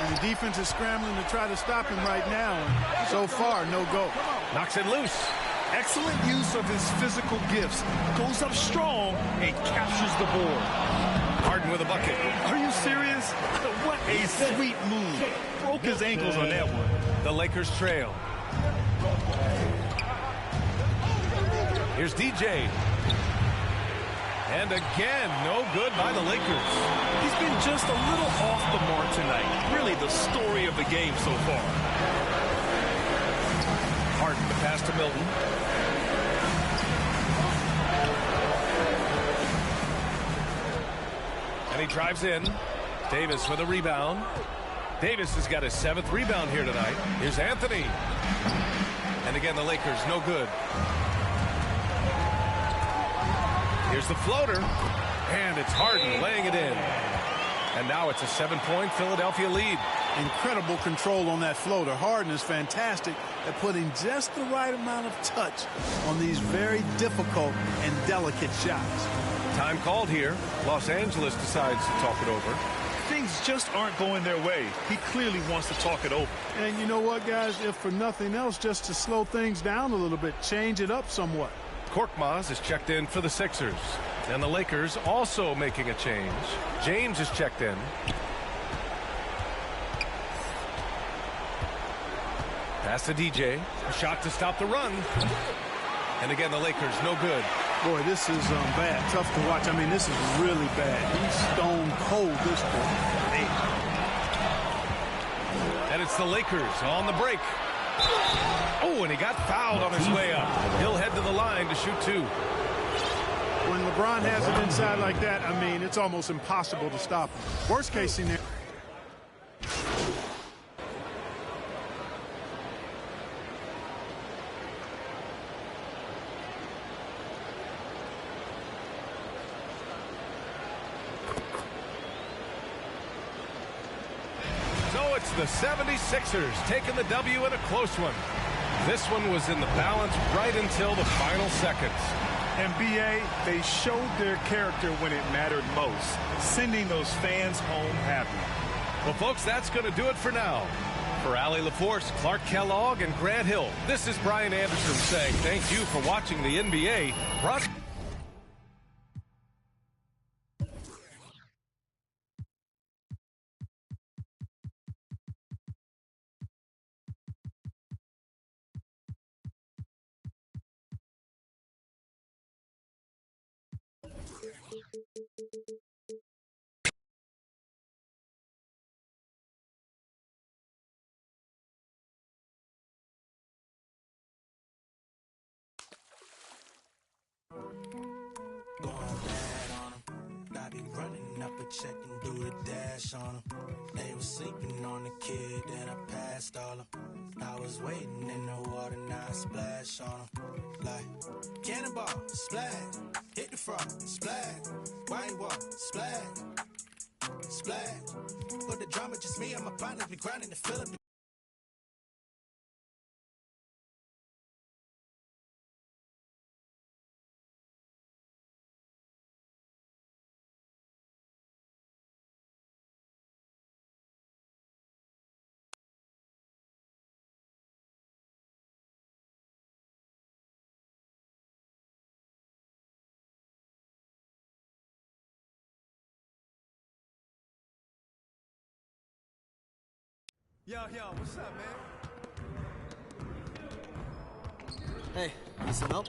And the defense is scrambling to try to stop him right now. And so far, no go. Knocks it loose. Excellent use of his physical gifts. Goes up strong and captures the board. Harden with a bucket. Are you serious? What a sweet move. Broke his ankles on that one. The Lakers trail. Here's DJ. And again, no good by the Lakers. He's been just a little off the mark tonight. Really the story of the game so far. Harden to pass to Milton. And he drives in. Davis with a rebound. Davis has got his 7th rebound here tonight. Here's Anthony. And again, the Lakers, no good. Here's the floater. And it's Harden laying it in. And now it's a 7-point Philadelphia lead. Incredible control on that floater. Harden is fantastic at putting just the right amount of touch on these very difficult and delicate shots. Time called here. Los Angeles decides to talk it over. Things just aren't going their way. He clearly wants to talk it over. And you know what, guys? If for nothing else, just to slow things down a little bit, change it up somewhat. Korkmaz is checked in for the Sixers. And the Lakers also making a change. James is checked in. Pass to DJ. A shot to stop the run. And again, the Lakers, no good. Boy, this is bad. Tough to watch. I mean, this is really bad. He's stone cold, this boy. And it's the Lakers on the break. Oh, and he got fouled on his way up. He'll head to the line to shoot 2. When LeBron has it inside like that, I mean, it's almost impossible to stop him. Worst case scenario. The 76ers taking the W in a close one. This one was in the balance right until the final seconds. NBA, they showed their character when it mattered most, sending those fans home happy. Well, folks, that's going to do it for now. For Allie LaForce, Clark Kellogg, and Grant Hill, this is Brian Anderson saying thank you for watching the NBA. Checking, do the dash on them. They was sleeping on the kid, then I passed all them. I was waiting in the water, now I splash on them. Like, cannonball, splash, hit the frog, splash, white wall, splash, splash. But the drama just me and my partners be grinding to fill up the Yo, what's up, man? Hey, need some help?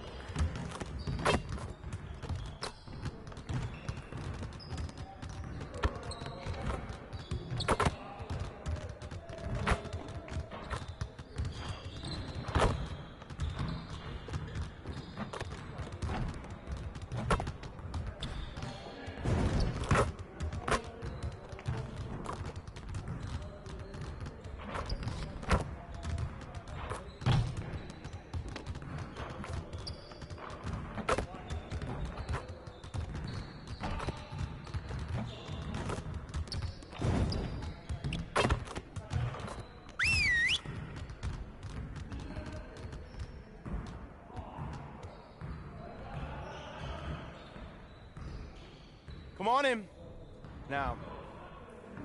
Come on in. Now,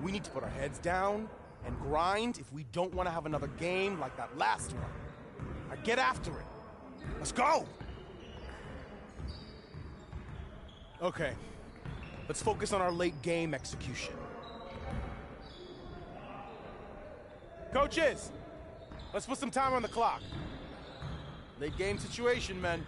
we need to put our heads down and grind if we don't want to have another game like that last one. Now get after it. Let's go! Okay, let's focus on our late game execution. Coaches, let's put some time on the clock. Late game situation, men.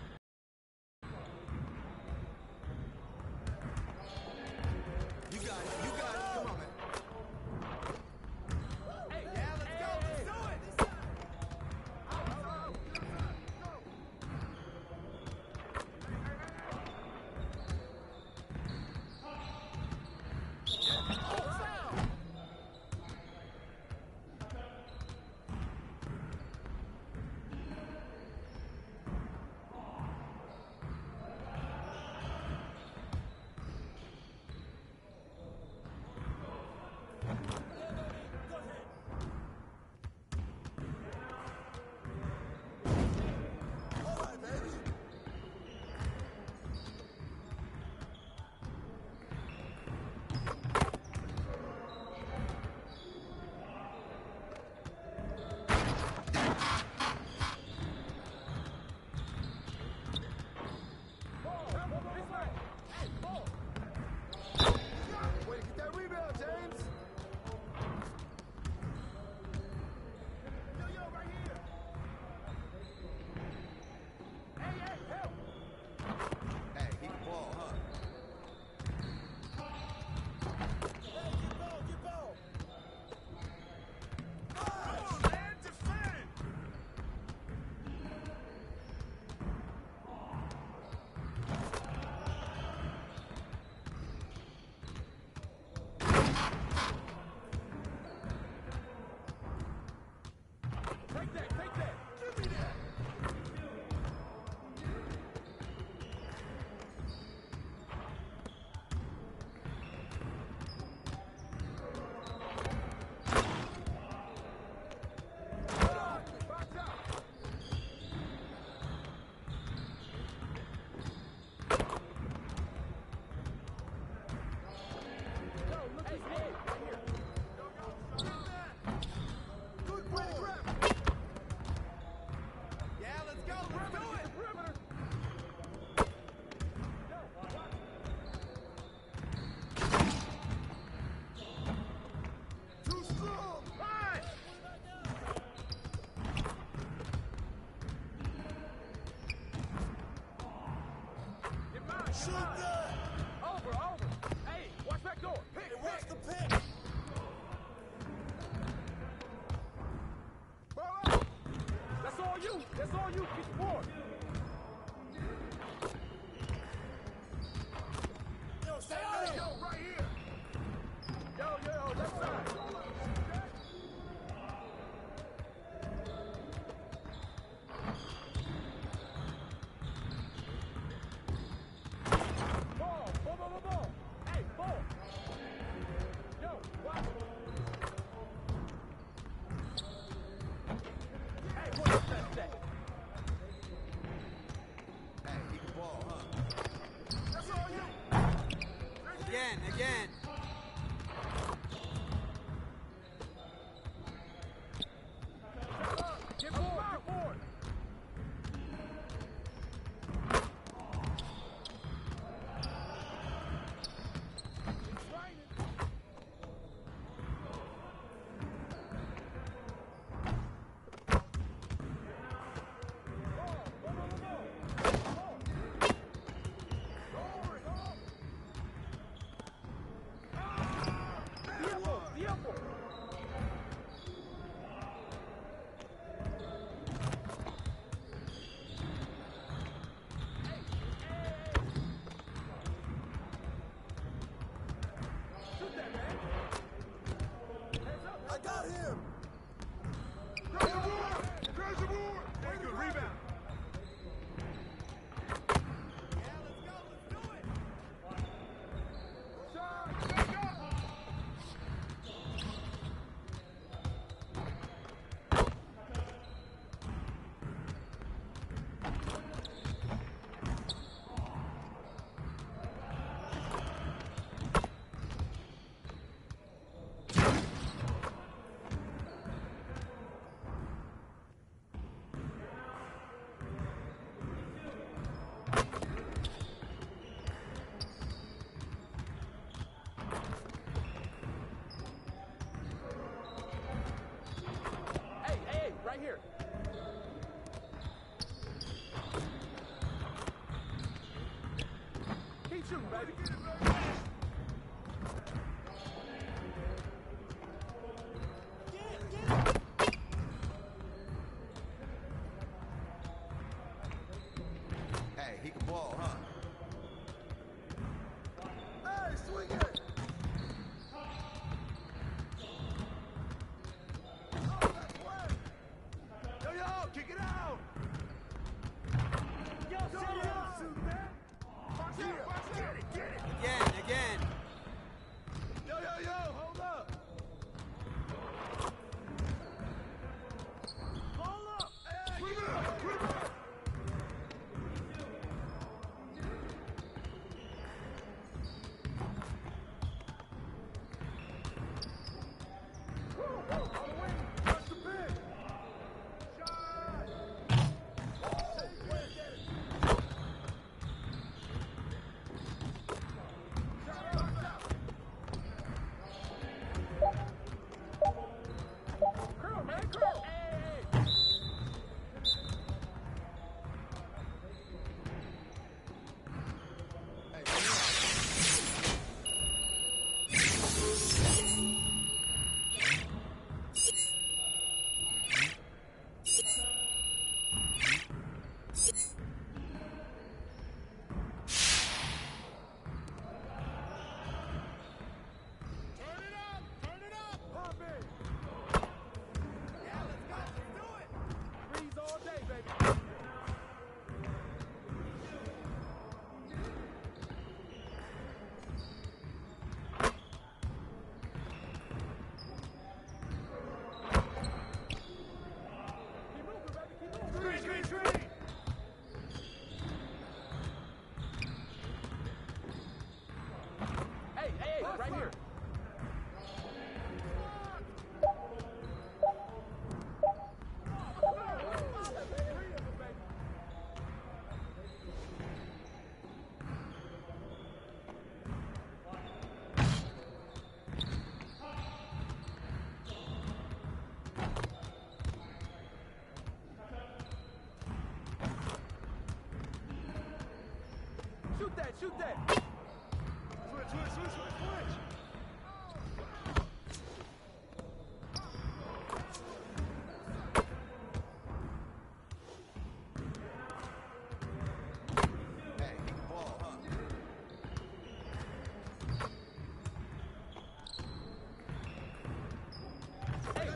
I got him! Crash the board! Hey, good rebound. Right here. Keep shooting, baby. Hey, he can ball, huh? Hey, swing it! Kick it out! Yo, shoot that! Get it! Again! Yo, hold up! Hold up! Hey, get up! Right here. Shoot that! Switch! Hey, he can ball, huh? Hey!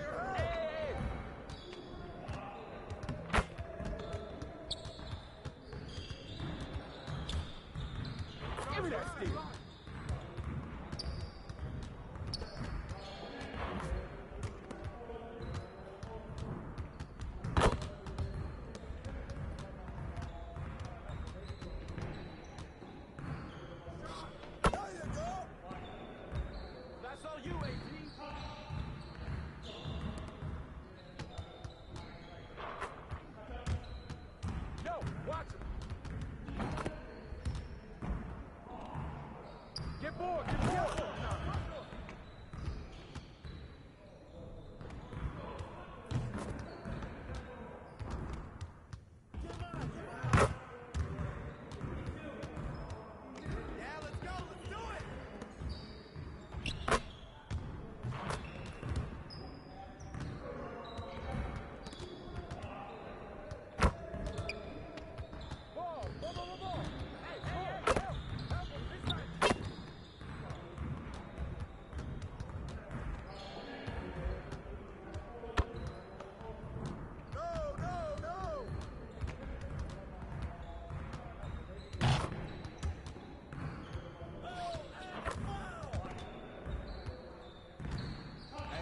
Give me that steal!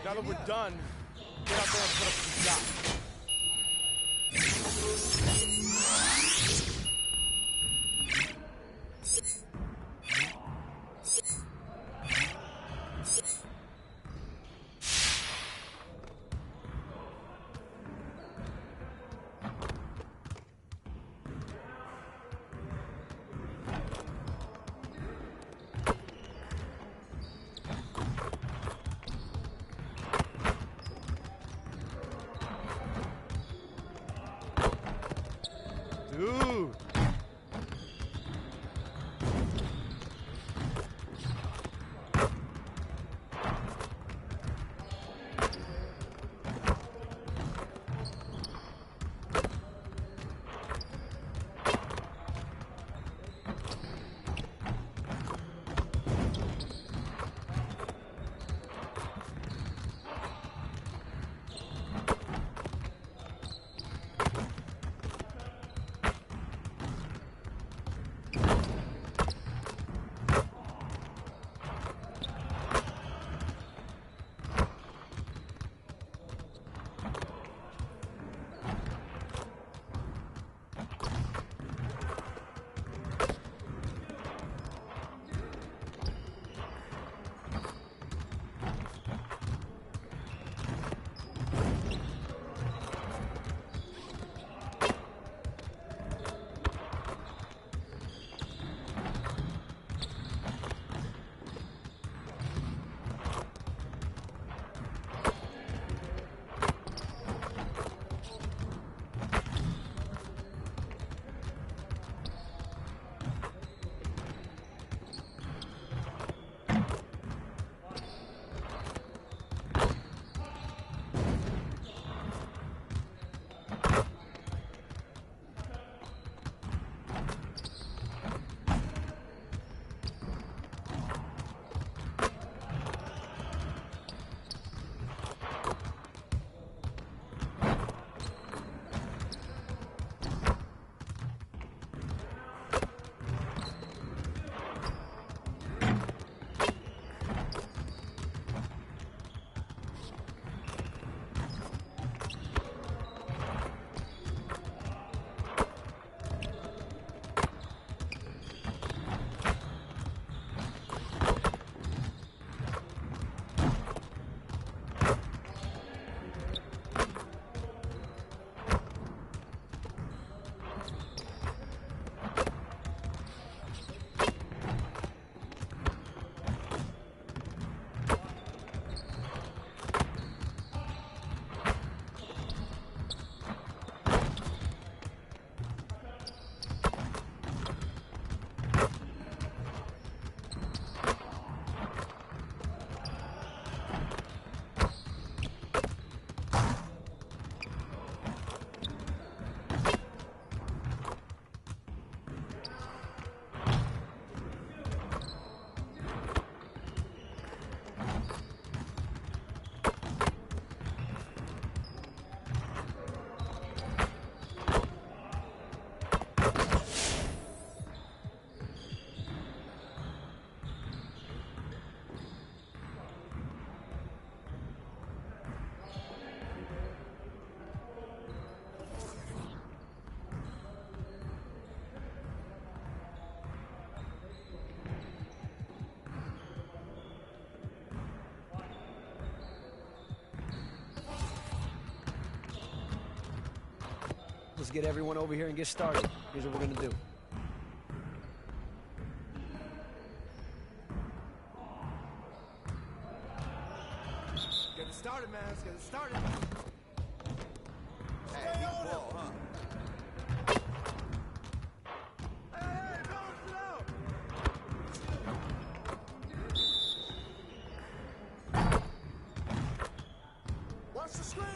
Now that we're done, get out there and put up some shots. Dude. Let's get everyone over here and get started. Here's what we're going to do. Get it started, man. Let's get it started. Hey, beat the ball, huh? Hey, balance it out. Watch the screen.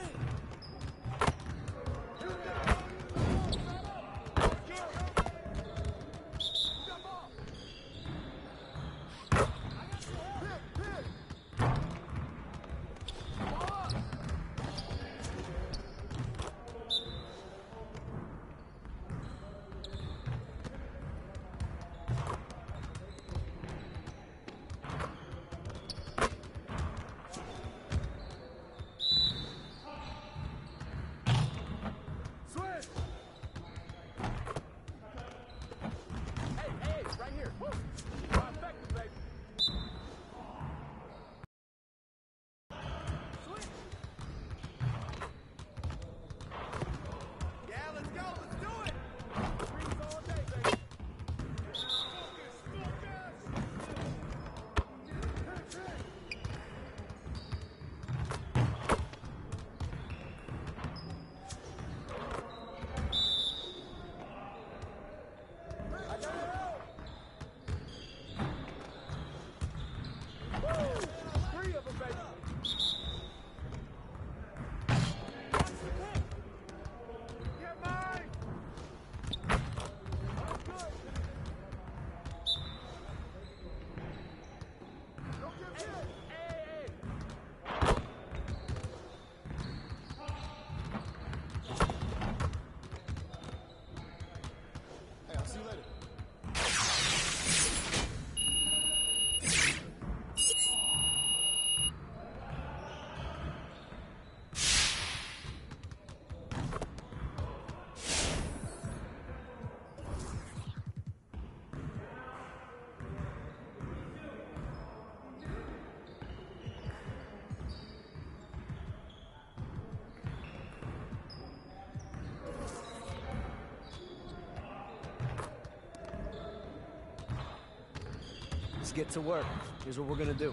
Let's get to work. Here's what we're gonna do.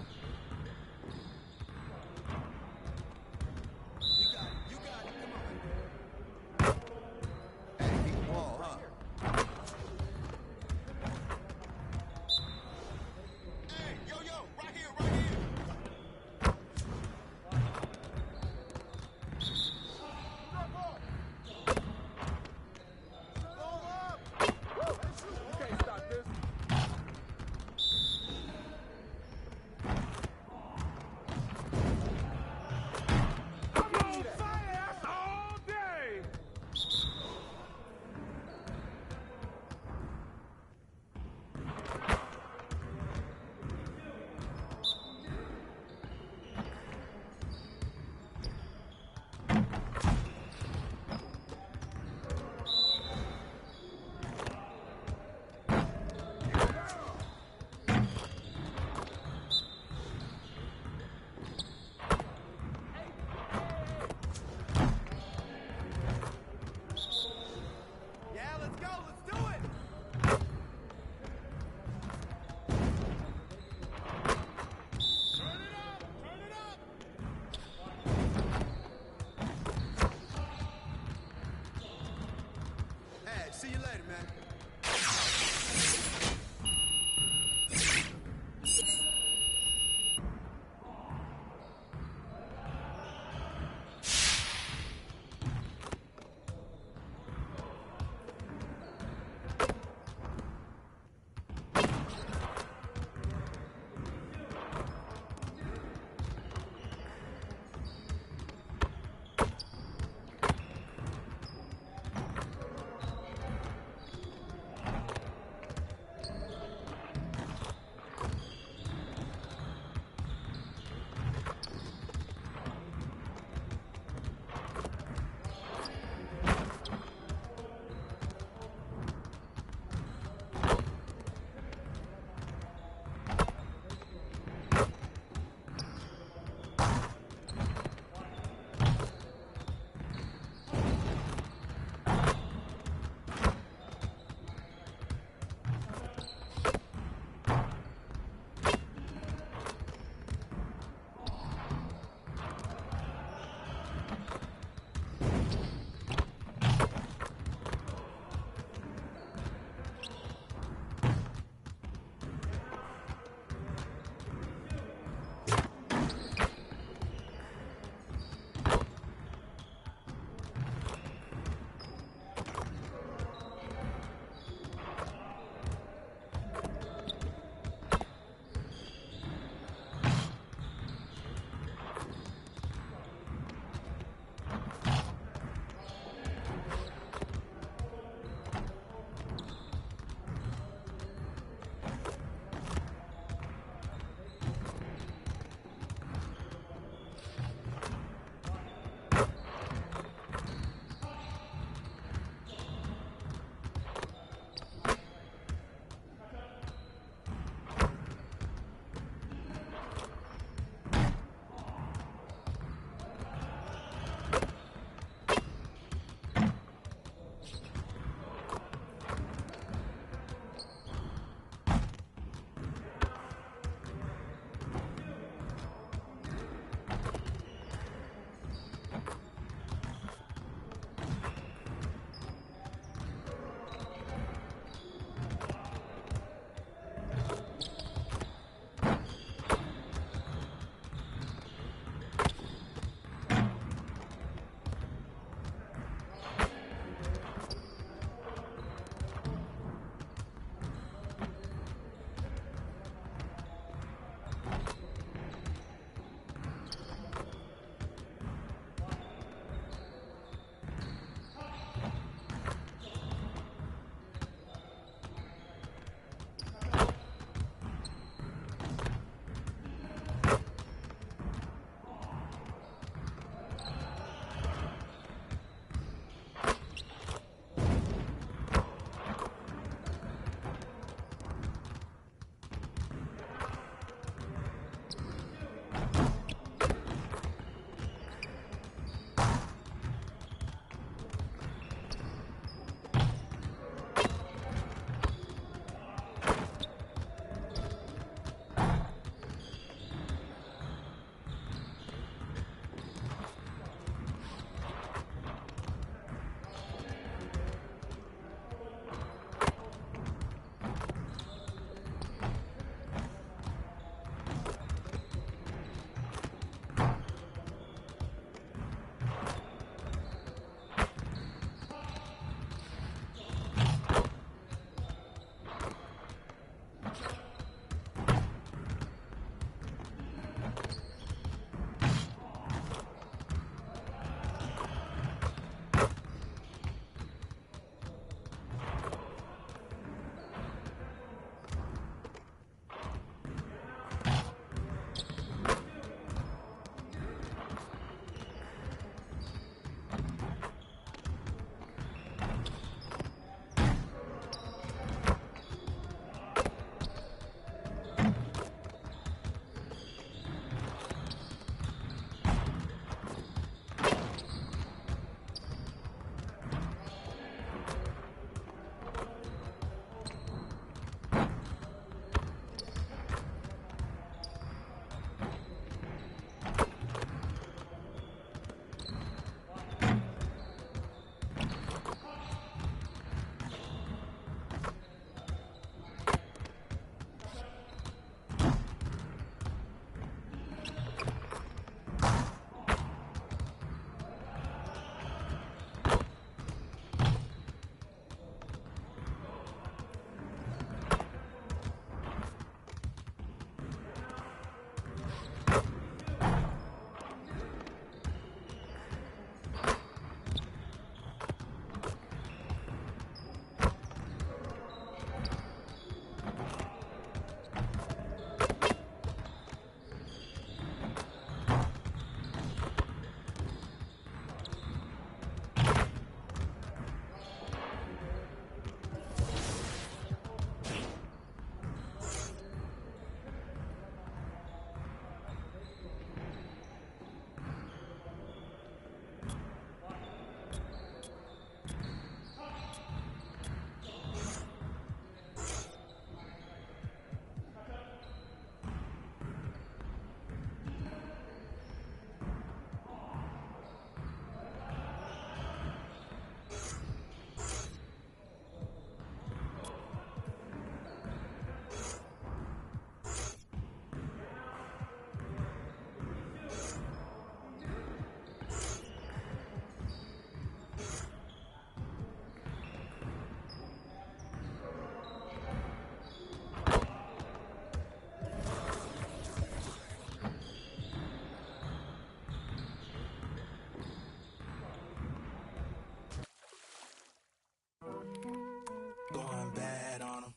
Going bad on them.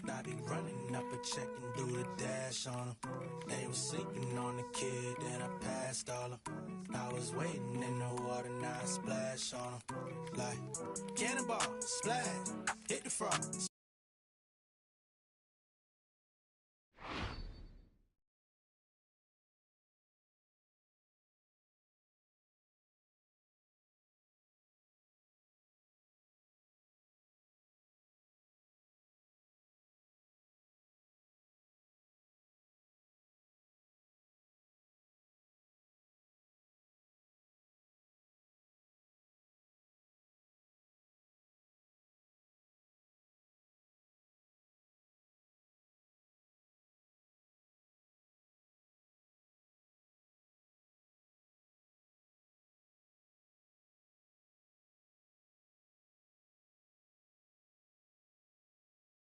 I be running up a check and do the dash on them. They was sleeping on the kid, then I passed all them. I was waiting in the water, now I splash on them. Like, cannonball, splash, hit the front.